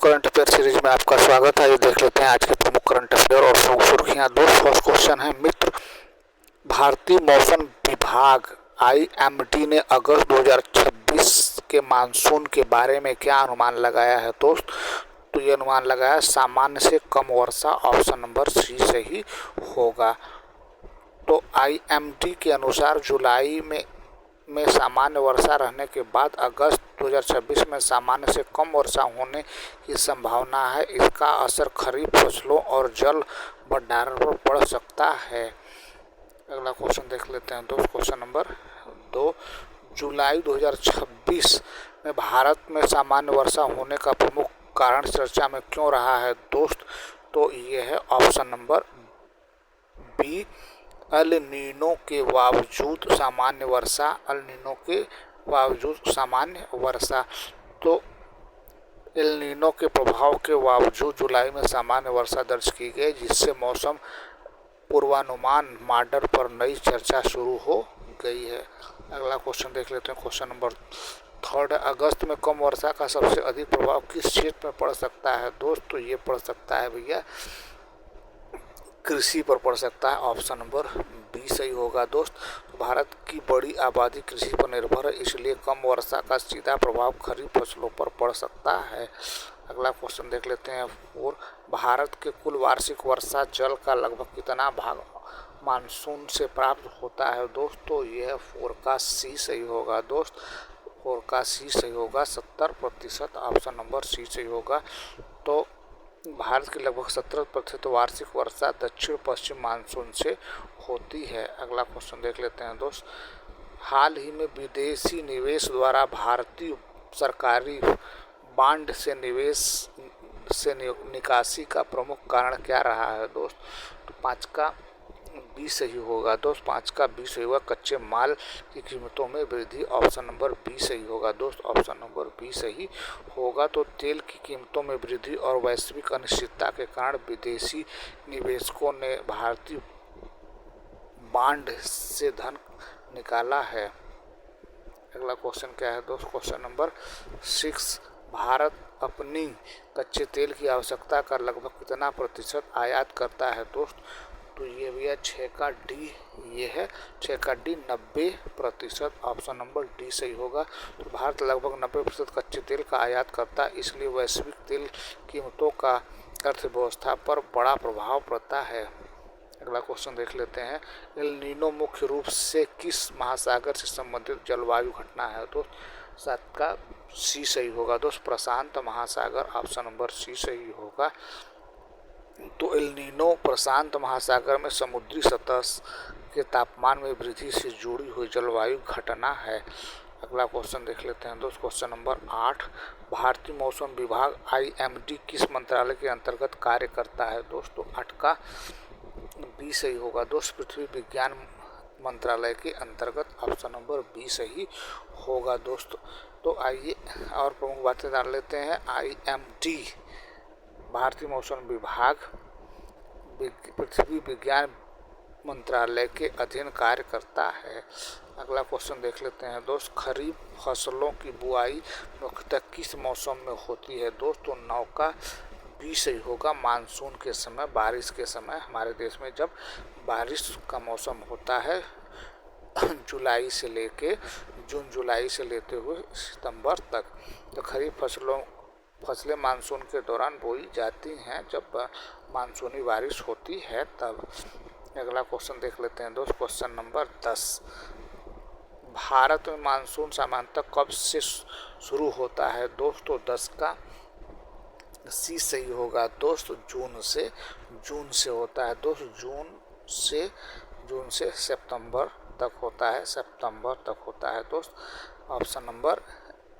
Current affair series में आपका स्वागत है। ये देख लेते हैं आज के प्रमुख करंट अफेयर और प्रमुख सुर्खियां। फर्स्ट क्वेश्चन है मित्र, भारतीय मौसम विभाग IMD ने अगस्त 2026 के मानसून के बारे में क्या अनुमान लगाया है दोस्त? तो ये अनुमान लगाया सामान्य से कम वर्षा, ऑप्शन नंबर सी सही होगा। तो IMD के अनुसार जुलाई में सामान्य वर्षा रहने के बाद अगस्त 2026 में सामान्य से कम वर्षा होने की संभावना है। इसका असर खरीफ फसलों और जल भंडारण पर पड़ सकता है। अगला क्वेश्चन देख लेते हैं दोस्त, क्वेश्चन नंबर 2, जुलाई 2026 में भारत में सामान्य वर्षा होने का प्रमुख कारण चर्चा में क्यों रहा है दोस्त? तो ये है option number B, El Nino के बावजूद सामान्य वर्षा। एल नीनो के बावजूद सामान्य वर्षा, तो एल नीनो के प्रभाव के बावजूद जुलाई में सामान्य वर्षा दर्ज की गई, जिससे मौसम पूर्वानुमान मॉडल पर नई चर्चा शुरू हो गई है। अगला क्वेश्चन देख लेते हैं, क्वेश्चन नंबर 3, अगस्त में कम वर्षा का सबसे अधिक प्रभाव किस क्षेत्र में पड़ सकता है दोस्त? तो ये पड़ सकता है भैया कृषि पर पड़ सकता है, ऑप्शन नंबर बी सही होगा दोस्त। भारत की बड़ी आबादी कृषि पर निर्भर है, इसलिए कम वर्षा का सीधा प्रभाव खरीफ फसलों पर पड़ सकता है। अगला क्वेश्चन देख लेते हैं 4, भारत के कुल वार्षिक वर्षा जल का लगभग कितना भाग मानसून से प्राप्त होता है दोस्त? तो यह 4 का सी सही होगा दोस्त। 4 का सी सही होगा, 70%, ऑप्शन नंबर सी सही होगा। तो भारत की लगभग 70% वार्षिक वर्षा दक्षिण पश्चिम मानसून से होती है। अगला क्वेश्चन देख लेते हैं दोस्त, हाल ही में विदेशी निवेश द्वारा भारतीय सरकारी बांड से निकासी का प्रमुख कारण क्या रहा है दोस्त? तो 5 का बी सही होगा दोस्त। 5 का बी सही होगा, कच्चे माल की कीमतों में वृद्धि, ऑप्शन नंबर बी सही होगा दोस्त। ऑप्शन नंबर बी सही होगा। तो तेल की कीमतों में वृद्धि और वैश्विक अनिश्चितता के कारण विदेशी निवेशकों ने भारतीय बांड से धन निकाला है। अगला क्वेश्चन क्या है दोस्त, क्वेश्चन नंबर 6, भारत अपनी कच्चे तेल की आवश्यकता का लगभग कितना प्रतिशत आयात करता है दोस्त? तो ये भैया 6 का डी, ये है 6 का डी 90%, ऑप्शन नंबर डी सही होगा। तो भारत लगभग 90% कच्चे तेल का आयात करता है, इसलिए वैश्विक तेल कीमतों का अर्थव्यवस्था पर बड़ा प्रभाव पड़ता है। अगला क्वेश्चन देख लेते हैं, एल नीनो मुख्य रूप से किस महासागर से संबंधित जलवायु घटना है दोस्त? 7 का सी सही होगा दोस्त, प्रशांत महासागर, ऑप्शन नंबर सी सही होगा। तो एल नीनो प्रशांत महासागर में समुद्री सतह के तापमान में वृद्धि से जुड़ी हुई जलवायु घटना है। अगला क्वेश्चन देख लेते हैं दोस्त, क्वेश्चन नंबर 8, भारतीय मौसम विभाग IMD किस मंत्रालय के अंतर्गत कार्य करता है दोस्तों? 8 का बी सही होगा दोस्त, पृथ्वी विज्ञान मंत्रालय के अंतर्गत, ऑप्शन नंबर बी सही होगा दोस्त। तो आइए और प्रमुख बातें जान लेते हैं। IMD भारतीय मौसम विभाग पृथ्वी विज्ञान मंत्रालय के अधीन कार्य करता है। अगला क्वेश्चन देख लेते हैं दोस्त, खरीफ फसलों की बुआई मुख्यतः किस मौसम में होती है दोस्तों? 9 का बी सही होगा, मानसून के समय, बारिश के समय। हमारे देश में जब बारिश का मौसम होता है जुलाई से लेके जून जुलाई से लेते हुए सितंबर तक, तो खरीफ फसलें मानसून के दौरान बोई जाती हैं, जब मानसूनी बारिश होती है तब। अगला क्वेश्चन देख लेते हैं दोस्त, क्वेश्चन नंबर 10, भारत में मानसून सामान्यतः कब से शुरू होता है दोस्तों? 10 का सी सही होगा दोस्त, जून से होता है दोस्त। जून से सितंबर तक होता है दोस्त। ऑप्शन नंबर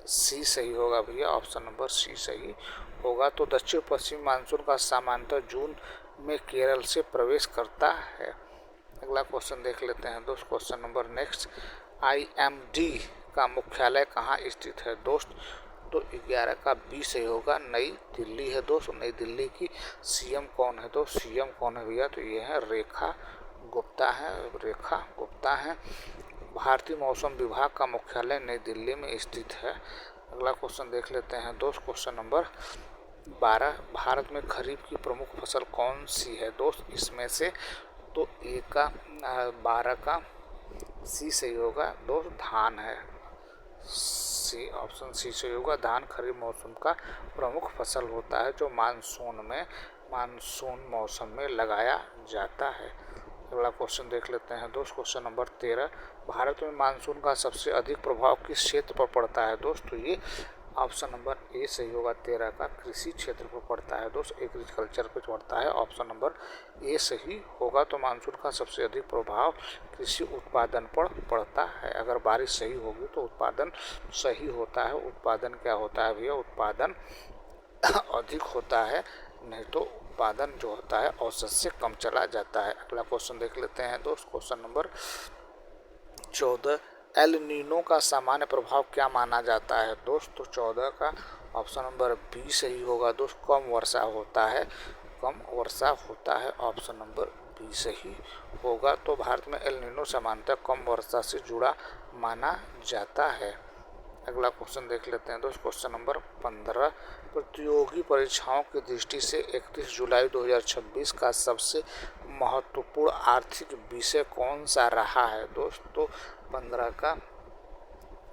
सी सही होगा भैया, ऑप्शन नंबर सी सही होगा। तो दक्षिण पश्चिमी मानसून का सामान्यतः जून में केरल से प्रवेश करता है। अगला क्वेश्चन देख लेते हैं दोस्त, क्वेश्चन नंबर नेक्स्ट, IMD का मुख्यालय कहाँ स्थित है दोस्त? तो 11 का बी सही होगा, नई दिल्ली है दोस्त। नई दिल्ली की CM कौन है दोस्त? CM कौन है भैया? तो ये है रेखा गुप्ता है। भारतीय मौसम विभाग का मुख्यालय नई दिल्ली में स्थित है। अगला क्वेश्चन देख लेते हैं दोस्त, क्वेश्चन नंबर 12 भारत में खरीफ की प्रमुख फसल कौन सी है दोस्त? इसमें से तो ए का 12 का सी सही होगा दोस्त, धान है। सी, ऑप्शन सी सही होगा। धान खरीफ मौसम का प्रमुख फसल होता है जो मानसून मौसम में लगाया जाता है। अगला क्वेश्चन देख लेते हैं दोस्त, क्वेश्चन नंबर 13। भारत में मानसून का सबसे अधिक प्रभाव किस क्षेत्र पर पड़ता है दोस्त? तो ये ऑप्शन नंबर ए सही होगा। 13 का कृषि क्षेत्र पर पड़ता है दोस्त, एग्रीकल्चर पर पड़ता है। ऑप्शन नंबर ए सही होगा। तो मानसून का सबसे अधिक प्रभाव कृषि उत्पादन पर पड़ता है। अगर बारिश सही होगी तो उत्पादन सही होता है। उत्पादन क्या होता है भैया? उत्पादन अधिक होता है, नहीं तो उत्पादन जो होता है औसत से कम चला जाता है। अगला क्वेश्चन देख लेते हैं दोस्त, क्वेश्चन नंबर 14। एल नीनो का सामान्य प्रभाव क्या माना जाता है दोस्त? तो 14 का ऑप्शन नंबर बी सही होगा दोस्त, कम वर्षा होता है। कम वर्षा होता है, ऑप्शन नंबर बी सही होगा। तो भारत में एल नीनो सामान्यतः कम वर्षा से जुड़ा माना जाता है। अगला क्वेश्चन देख लेते हैं दोस्त, क्वेश्चन नंबर 15। प्रतियोगी परीक्षाओं की दृष्टि से 31 जुलाई 2026 का सबसे महत्वपूर्ण आर्थिक विषय कौन सा रहा है दोस्त? तो 15 का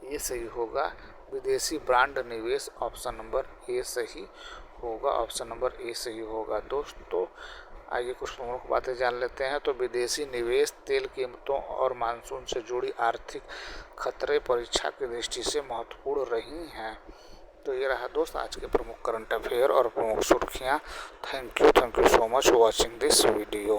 ये सही होगा, विदेशी ब्रांड निवेश। ऑप्शन नंबर ए सही होगा। ऑप्शन नंबर ए सही होगा दोस्त। तो आइए कुछ प्रमुख बातें जान लेते हैं। तो विदेशी निवेश, तेल कीमतों और मानसून से जुड़ी आर्थिक खतरे परीक्षा की दृष्टि से महत्वपूर्ण रही हैं। तो ये रहा दोस्त आज के प्रमुख करंट अफेयर और प्रमुख सुर्खियाँ। Thank you so much for watching this video.